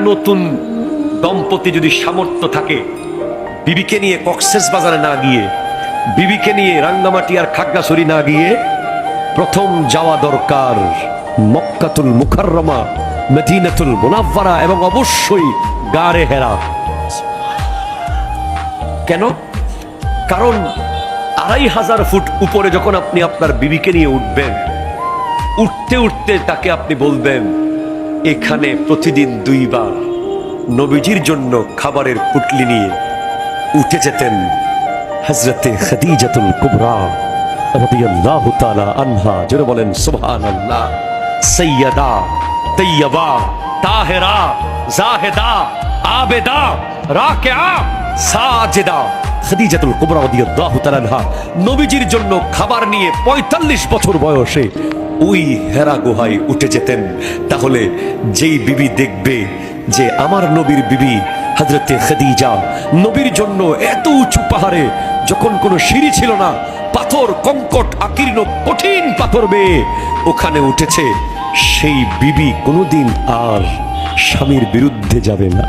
নতুন দম্পতি যদি সামর্থ্য থাকে, বিবিকে নিয়ে কক্সবাজারে না গিয়ে, বিবিকে নিয়ে রাঙ্গামাটি আর খাগড়াছড়ি না গিয়ে প্রথম যাওয়া দরকার মক্কাতুল মুকাররমা, মদিনাতুল মুনাওয়ারা এবং অবশ্যই গারে হেরা। কেন? কারণ 2500 ফুট উপরে যখন আপনি আপনার বিবিকে নিয়ে উঠবেন, উঠতে উঠতে তাকে আপনি বলবেন, এখানে প্রতিদিন 2 বার নবীজির জন্য খাবারের পুটলি নিয়ে উঠে যেতেন হযরতে খাদিজাতুল কুবরা রাদিয়াল্লাহু তাআলা আনহা। জোরে বলেন সুবহানাল্লাহ। সাইয়্যিদা, তাইয়্যিবা, তাহেরা, জাহেদা, আবেদা, রাকিআ, সাজিদা খাদিজাতুল কুবরা রাদিয়াল্লাহু তাআলা আনহা নবীজির জন্য খাবার নিয়ে 45 বছর বয়সে ওই হেরা গুহায় উঠে যেতেন। তাহলে যেই বিবি দেখবে যে আমার নবীর বিবি হযরতে খাদিজা নবীর জন্য এত উঁচু পাহাড়ে, যখন কোনো সিঁড়ি ছিল না, পাথর কঙ্কট আকীর্ণ কঠিন পাথর বেয়ে ওখানে উঠেছে, সেই বিবি কোনোদিন আর স্বামীর বিরুদ্ধে যাবে না।